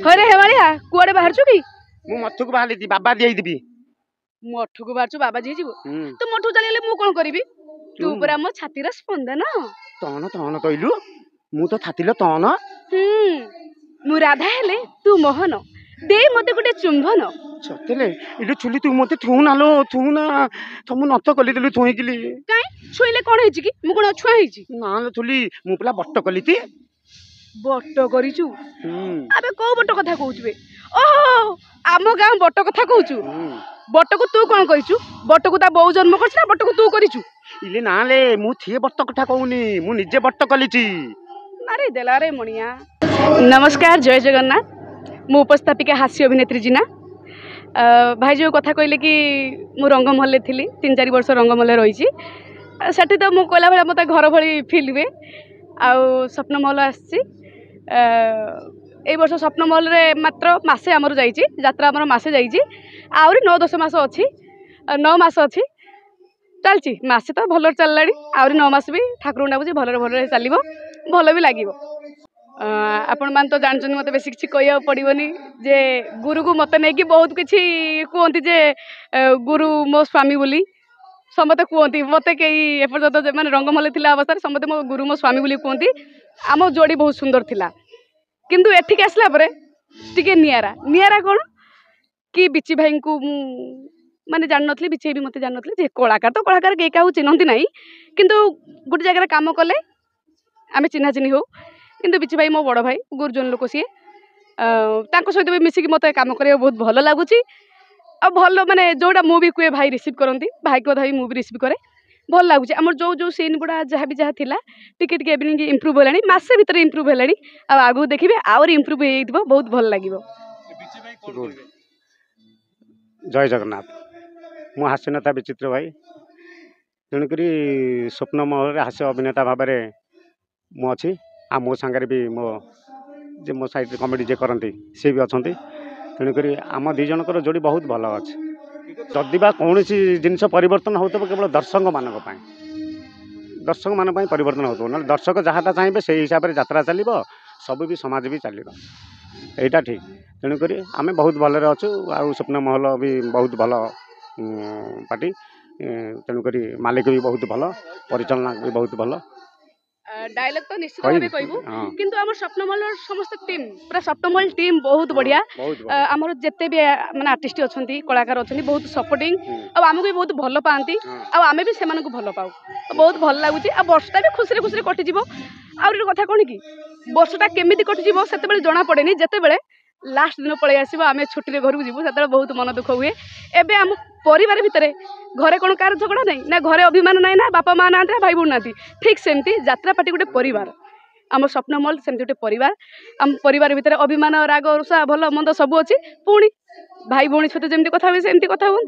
हरे हेवालिया कुआडे बाहर छु की मु मथुक बाहली बाबा दिए दिबी मठू को बाहर छु बाबा जी जीव तो मठू चलीले मु कोन करबी तू परा मो छातीर स्पंदन तहन तहन कहलु मु तो छातीले तहन मु राधा हेले तू मोहन दे मते गुटे चुंबन सतेले इले छुली तू मते थू नालो थू ना तुम नत कली देलु थुईकिली काई छुईले कोन हेची की मु कोन छुआ हेची ना छुली मु पला बट्ट कलिती बट्ट करिचु अबे को बट्ट कथा कहउछबे ओहो आमो गां बट्ट कथा कहउछु बट्ट को तू कोन करिचु बट्ट को ता बहु जन्म करछ ना बट्ट को तू करिचु इले नाले मु थिए बट्ट कथा कहउनी मु निजे बट्ट कलिची मारे देला रे मणिया। नमस्कार जय जगन्नाथ मु उपस्थापिका हास्य अभिनेत्री जीना भाई जो कथा कहले कि मु रंगमहल थी 3-4 वर्ष रंगमहल रही सेठी तो मुझे कहला भाई मत घर भली फिल हुए आउ स्वप्न महल आसी वर्ष स्वप्न महल मात्र मसे आमर जात्रा आमर मसे आहरी 9-10 मास अच्छी 9 मास अच्छी चलती मसे तो भल चलला आहरी 9 मास भी ठाकुर डाकुची भल भल चलो भल भी लगे आपण मान तो जानते मत बेस किसी कह पड़ोनी जे गुरु को मत नहीं कि बहुत किसी कहती जे गुरु मो स्वामी बोली समते कहती मत कई एपर्त मैंने रंगमहल थी अवस्था समते मो गुरु मो स्वामी बोली कहती आम जोड़ी बहुत सुंदर थिला किंतु एठिक आसला परे टिके नियारा कौन कि बिची भाई को माने जान नथली बिची भी मत जान नथली जे कलाकार तो कलाकार कई क्या चिन्हती ना किंतु गोटे जगह काम कले आम चिन्हा चिन्ही हो किंतु बिची भाई मो बड़ भाई गुरुजन लोक सी सहित भी मिसिकी मत काम कर बहुत भल लगुच आ भल माने जोड़ा मुझे कहे भाई रिसीव करती भाई को कथा मुझे रिसीव करे भल लगुच आम जो जो सीन गुड़ा जहाँ भी जहाँ थिला टिके टिके इवनिंग इम्प्रूव होलानी मासे भितर इम्प्रूव होलानी आगू देखिए आउरी इम्प्रूव हो बहुत भल लगे। जय जगन्नाथ मु हास्यनेता विचित्र भाई तेणुक स्वप्न महल हास्य अभिनेता भाव में मु अच्छी आ मो सांगे भी मो साइड कमेडी जे करती सी भी अच्छा तेणुक आम दी जनकर जोड़ी बहुत भल अच्छे जदि बा कौन जिनस परिवर्तन हो केवल दर्शक मान परिवर्तन हो ना दर्शक जहाँ चाहिए से हिसाब से यात्रा चलो सब भी समाज भी चलो यहाँ ठीक तेणुक आम बहुत भल अच्छु आ स्वप्न महल भी बहुत भल पार्टी तेणुक मालिक भी बहुत भल परिचालना भी बहुत भल डायलॉग तो निश्चित भाव कहबू किंतु आम स्वप्नमहल समस्त टीम पूरा स्वप्नमहल टीम बहुत बढ़िया आमर जिते भी माने आर्टिस्ट अच्छा कलाकार अच्छा बहुत सपोर्टिंग आमको भी बहुत भल पाती आम भी से भल पाऊ बहुत भल लगुच आ वर्षटा भी खुशी खुशी कटिज आउरी कथा कौन कि वर्षटा केमी कटिज से जना पड़े जिते लास्ट दिन पलि आसो आम छुट्टी घर को जीवु से बहुत मन दुख हुए एबे आम परिवार भितर घरे कौन कार झगड़ा नहीं ना घरे अभिमान ना ना बापा माँ ना भाई भौणी ना ठीक सेमती यात्रा पार्टी गोटे परिवार आम स्वप्नमहल सेमती गोटे परिवार आम परिवार भितर अभिमान राग रुषा भल मंद सब अच्छी पुणी भाई भौणी सहित जमी कथा हुए सेमती कथा हूँ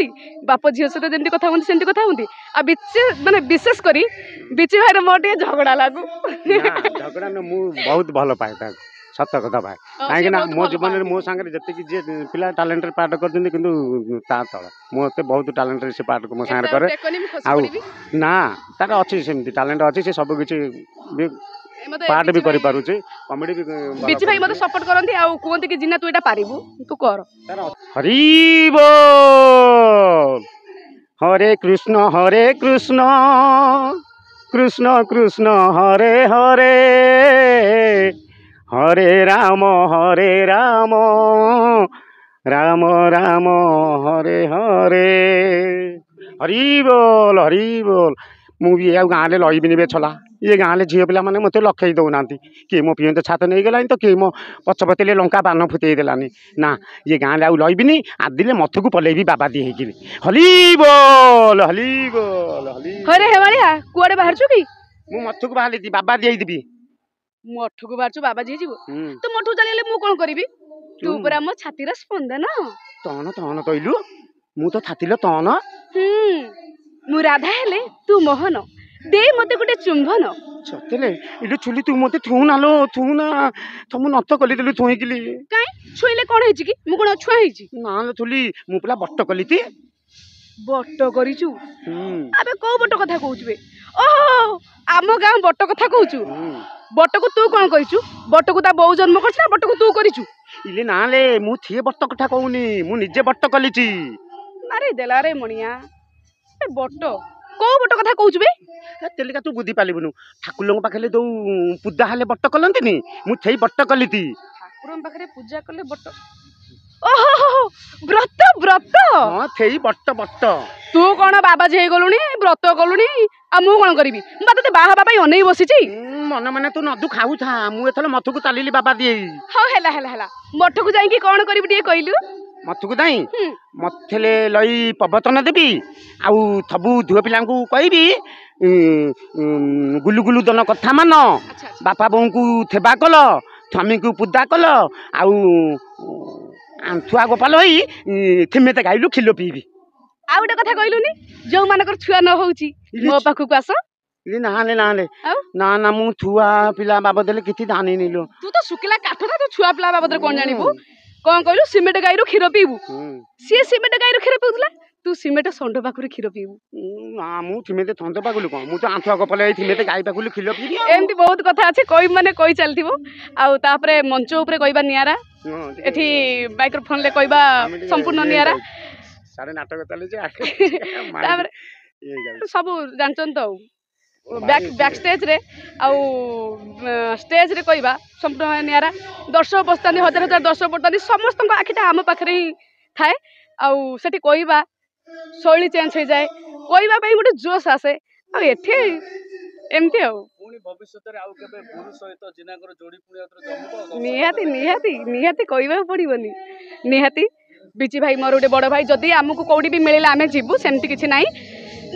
बाप झील सहित जमी कथा हूँ सेमती कथा हूँ आ माने विशेष करी बिची भाई मोर टे झगड़ा लागू झगड़ा बहुत भल पाए सत कथा भाई कहीं मो जीवन में मो सांगे जी जी पिला टैलेंट पार्ट करते कि तल मत बहुत टैलेंट से पार्ट को मो सांगे करे ना तार अच्छी सेमती टैलेंट अच्छी से सब किसी पार्ट भी करि पारुचे कॉमेडी भी बिची भाई मते सपोर्ट करंती आ कहंती कि जिन्ना तू एटा पारिबू तू कर हरि बोल हरे कृष्ण कृष्ण कृष्ण हरे हरे हरे राम राम राम हरे हरे हरि बोल मुझे ये गाँव में लईबिनी बे छला ये गाँव में झील पिला मैंने मत लखई दौना किए मो पीएं तो छात नहीं गला तो किए मो पछपतिले लंका बान फुटे देलानी ना ये गाँव में आउ लईबिनी आदिले मथ को पलैबी बाबा दी हेकिनी हरि बोल हरे हेवालिया कुआडे बाहर छु की मु मथ को बाहली बाबा दी देबी मठू को बाहर छु बाबा जी जीव तो मठू चलीले मु कोन करबी तू परा मो छातीर स्पंदन तहन कहलु मु तो छातीले तहन मु राधा हेले तू मोहन दे मते गुटे चुंबन सतेले इले छुली तू मते थू नालो थू ना तुम नत कली देलु थुईकिली काई छुईले कोन हेची की मु कोन छुआ हेची ना छुली मु पला बट्ट कलिती बट्ट करिचु अबे को बट्ट कथा कहउछबे ओहो आम गां बट्ट कथा कहउछु बट्ट को तू कोन करिचु बट्ट को ता बहु जन्म करछ ना बट्ट को तू करिचु ଇଲେ ନାଲେ ମୁଁ ଥିଏ ବଟ କଥା କହୁନି ମୁଁ ନିଜେ ବଟ କଲିଛି ମାରି ଦେଲା ରେ ମଣିଆ ଏ ବଟ କୋଉ ବଟ କଥା କହୁଛୁ ବେ ତେଲିକା ତୁ ବୁଝି ପାରିବୁନୁ ଠାକୁରଙ୍କ ପାଖରେ ଯୋଉ ପୂଜା ହେଲେ ବଟ କଲନ୍ତିନି ମୁଁ ସେଇ ବଟ କଲିତି ଠାକୁରଙ୍କ ପାଖରେ ପୂଜା କଲେ ବଟ ଓହୋ ବ୍ରତ ବ୍ରତ ହଁ ସେଇ ବଟ ବଟ ତୁ କଣ ବାବାଜୀ ହେଇଗଲୁଣି ବ୍ରତ କଲୁଣି ଆଉ ମୁଁ କଣ କରିବି ମୁଁ ତତେ ବାହା ହେବା ପାଇଁ ଅନେଇ ବସିଛି ମନେ ମନେ ତୁ ନଦୁ ଖାଉଥା ମୁଁ ଏଥର ମଥକୁ ଚାଲିଲି ବାବା ଦିଏ ହଉ ହେଲା ହେଲା ହେଲା ମଠକୁ ଯାଇକି କଣ କରିବି ଟିକେ କହିଲୁ ମଥକୁ ଯାଇ ମଥେଲେ ଲଇ ପ୍ରବଚନ ଦେବି ଆଉ ସବୁ ଝିଅ ପିଲାଙ୍କୁ କହିବି ଗୁଲୁ ଗୁଲୁ ଦନ କଥା ମାନ ବାପା ବୋଉଙ୍କୁ ଥେବା କଲ ସ୍ୱାମୀଙ୍କୁ ପୂଜା କଲ ଆଉ ଆଣ୍ଠୁଆ ଗୋପାଲ ହୋଇ ଥିମେତେ ଗାଇଲୁ କ୍ଷୀର ପିଇବି ଆଉ ଗୋଟେ କଥା କହିଲୁନି ଯୋଉମାନଙ୍କର ଛୁଆ ନ ହଉଛି ମୋ ପାଖକୁ ଆସ ନାଲେ ନାଲେ ନା ନା ମୁଁ ଛୁଆ ପିଲା ବାବଦରେ କିଛି ଜାଣିନି ଲୋ ତୁ ତ ଶୁଖିଲା କାଠଟା ତୁ ଛୁଆ ପିଲା ବାବଦରେ କଣ ଜାଣିବୁ କଣ କହିଲୁ ସିମେଣ୍ଟ ଗାଈରୁ କ୍ଷୀର ପିଇବୁ ସିଏ ସିମେଣ୍ଟ ଗାଈରୁ କ୍ଷୀର ପିଉଥିଲା ତୁ ସିମେଣ୍ଟ ଷଣ୍ଢ ପାଖରୁ କ୍ଷୀର ପିଇବୁ ନା ମୁଁ ଥିମେତେ ଷଣ୍ଢ ପାଖରୁ କଣ ମୁଁ ତ ଆଣ୍ଠୁଆ ଗୋପାଲ ଏଇ ଥିମେତେ ଗାଈ ପାଖରୁ କ୍ଷୀର ପିଇବି ଏମିତି ବହୁତ କଥା ଅଛି କହିବି ମାନେ କହି ଚାଲିଥିବ ଆଉ ତାପରେ ମଞ୍ଚ ଉପରେ କହିବା ନିଆରା ଏଠି ମାଇକ୍ରୋଫୋନରେ କହିବା ସମ୍ପୂର୍ଣ୍ଣ ନିଆରା ସାଡେ ନାଟକ ଚାଲିଛି ତାପରେ ସବୁ ଜାଣିଛନ୍ତି ତ ଆଉ ବ୍ୟାକ୍ ଷ୍ଟେଜ୍ରେ ଆଉ ଷ୍ଟେଜ୍ରେ କହିବା ସମ୍ପୂର୍ଣ୍ଣ ନିଆରା ଦର୍ଶକ ବସିଥାନ୍ତି ହଜାର ହଜାର ଦର୍ଶକ ପଡ଼ିଥାନ୍ତି ସମସ୍ତଙ୍କ ଆଖିଟା ଆମ ପାଖରେ ହିଁ ଥାଏ ଆଉ ସେଠି କହିବା ଶୈଳୀ ଚେଞ୍ଜ ହେଇଯାଏ କହିବା ପାଇଁ ଗୋଟେ ଜୋସ୍ ଆସେ ଆଉ ଏଠି ଏମିତି ଆଉ ନିହାତି ନିହାତି ନିହାତି କହିବାକୁ ପଡ଼ିବନି ନିହାତି ବିଚି ଭାଇ ମୋର ଗୋଟେ ବଡ଼ ଭାଇ ଯଦି ଆମକୁ କୋଉଠି ବି ମିଳିଲା ଆମେ ଯିବୁ ସେମିତି କିଛି ନାହିଁ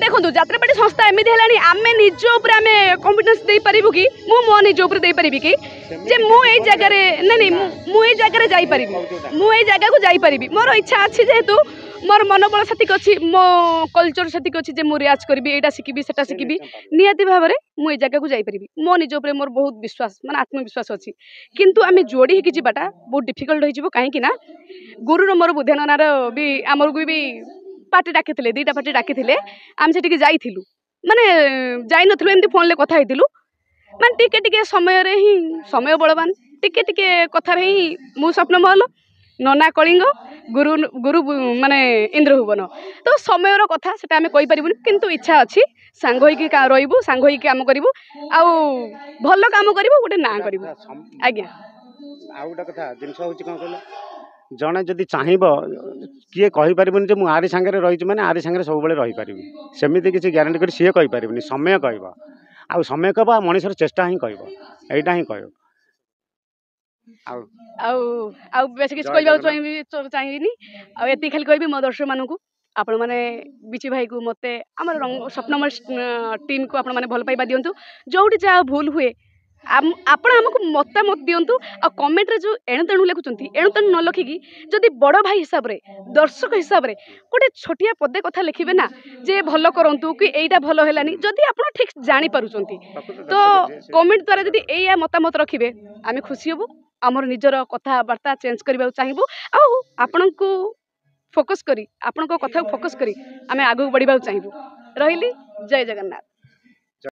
ଦେଖନ୍ତୁ ଯାତ୍ରାପାର୍ଟି ସଂସ୍ଥା ଏମିତି ହେଲାଣି ଆମେ ନିଜ ଉପରେ ଆମେ କନଫିଡେନ୍ସ ଦେଇପାରିବୁ କି ମୁଁ ମୋ ନିଜ ଉପରେ ଦେଇପାରିବି କି ଯେ ମୁଁ ଏଇ ଜାଗାରେ ନାଇଁ ମୁଁ ଏଇ ଜାଗାରେ ଯାଇପାରିବି ମୁଁ ଏଇ ଜାଗାକୁ ଯାଇପାରିବି ମୋର ଇଚ୍ଛା ଅଛି ଯେହେତୁ ମୋର ମନୋବଳ ସେତିକି ଅଛି ମୋ କଲଚର ସେତିକି ଅଛି ଯେ ମୁଁ ରିଆଜ କରିବି ଏଇଟା ଶିଖିବି ସେଟା ଶିଖିବି ନିହାତି ଭାବରେ ମୁଁ ଏଇ ଜାଗାକୁ ଯାଇପାରିବି ମୋ ନିଜ ଉପରେ ମୋର ବହୁତ ବିଶ୍ୱାସ ମାନେ ଆତ୍ମବିଶ୍ୱାସ ଅଛି କିନ୍ତୁ ଆମେ ଯୋଡ଼ି ହେଇକି ଯିବାଟା ବହୁତ ଡିଫିକଲ୍ଟ ହେଇଯିବ କାହିଁକି ନା ଗୁରୁର ମୋର ବୁଦ୍ଧାନନାର ବି ଆମକୁ ବି ପାର୍ଟି ଡାକିଥିଲେ ଦୁଇଟା ପାର୍ଟି ଡାକିଥିଲେ ଆମେ ସେଠିକି ଯାଇଥିଲୁ ମାନେ ଯାଇନଥିଲୁ ଏମିତି ଫୋନ୍ରେ କଥା ହେଇଥିଲୁ ମାନେ ଟିକେ ଟିକେ ସମୟରେ ହିଁ ସମୟ ବଳବାନ ଟିକେ ଟିକେ କଥାରେ ହିଁ ମୁଁ ସ୍ୱପ୍ନ ମହଲ ନନା କଳିଙ୍ଗ ଗୁରୁ ଗୁରୁ ମାନେ ଇନ୍ଦ୍ର ଭୁବନ ତ ସମୟର କଥା ସେଟା ଆମେ କହିପାରିବୁନି କିନ୍ତୁ ଇଚ୍ଛା ଅଛି ସାଙ୍ଗ ହେଇକି ରହିବୁ ସାଙ୍ଗ ହେଇକି କାମ କରିବୁ ଆଉ ଭଲ କାମ କରିବୁ ଗୋଟେ ନାଁ କରିବୁ ଆଜ୍ଞା ଆଉ ଗୋଟେ କଥା ଜିନିଷ ହେଉଛି କ'ଣ କହିଲ ଜଣେ ଯଦି ଚାହିଁବ କିଏ କହିପାରିବନି ଯେ ମୁଁ ଆରି ସାଙ୍ଗରେ ରହିଛି ମାନେ ଆରି ସାଙ୍ଗରେ ସବୁବେଳେ ରହିପାରିବି ସେମିତି କିଛି ଗ୍ୟାରେଣ୍ଟି କରି ସିଏ କହିପାରିବନି ସମୟ କହିବ ଆଉ ସମୟ କହିବ ଆଉ ମଣିଷର ଚେଷ୍ଟା ହିଁ କହିବ ଏଇଟା ହିଁ କହିବ ଆଉ ଆଉ ଆଉ ବେଶୀ କିଛି କହିବାକୁ ଚାହିଁବିନି ଆଉ ଏତିକି ଖାଲି କହିବି ମୋ ଦର୍ଶକମାନଙ୍କୁ ଆପଣମାନେ ବିଚି ଭାଇକୁ ମୋତେ ଆମର ସ୍ୱପ୍ନମୟ ଟିମ୍କୁ ଆପଣମାନେ ଭଲ ପାଇବା ଦିଅନ୍ତୁ ଯେଉଁଠି ଯାହା ଭୁଲ ହୁଏ ଆପଣ ଆମକୁ ମତାମତ ଦିଅନ୍ତୁ ଆଉ କମେଣ୍ଟରେ ଯେଉଁ ଏଣୁତେଣୁ ଲେଖୁଛନ୍ତି ଏଣୁତେଣୁ ନ ଲେଖିକି ଯଦି ବଡ଼ ଭାଇ ହିସାବରେ ଦର୍ଶକ ହିସାବରେ ଗୋଟେ ଛୋଟିଆ ପଦେ କଥା ଲେଖିବେ ନା ଯେ ଭଲ କରନ୍ତୁ କି ଏଇଟା ଭଲ ହେଲାନି ଯଦି ଆପଣ ଠିକ୍ ଜାଣିପାରୁଛନ୍ତି ତ କମେଣ୍ଟ ଦ୍ୱାରା ଯଦି ଏଇଆ ମତାମତ ରଖିବେ ଆମେ ଖୁସି ହେବୁ ଆମର ନିଜର କଥାବାର୍ତ୍ତା ଚେଞ୍ଜ କରିବାକୁ ଚାହିଁବୁ ଆଉ ଆପଣଙ୍କୁ ଫୋକସ୍ କରି ଆପଣଙ୍କ କଥାକୁ ଫୋକସ୍ କରି ଆମେ ଆଗକୁ ବଢ଼ିବାକୁ ଚାହିଁବୁ ରହିଲି ଜୟ ଜଗନ୍ନାଥ।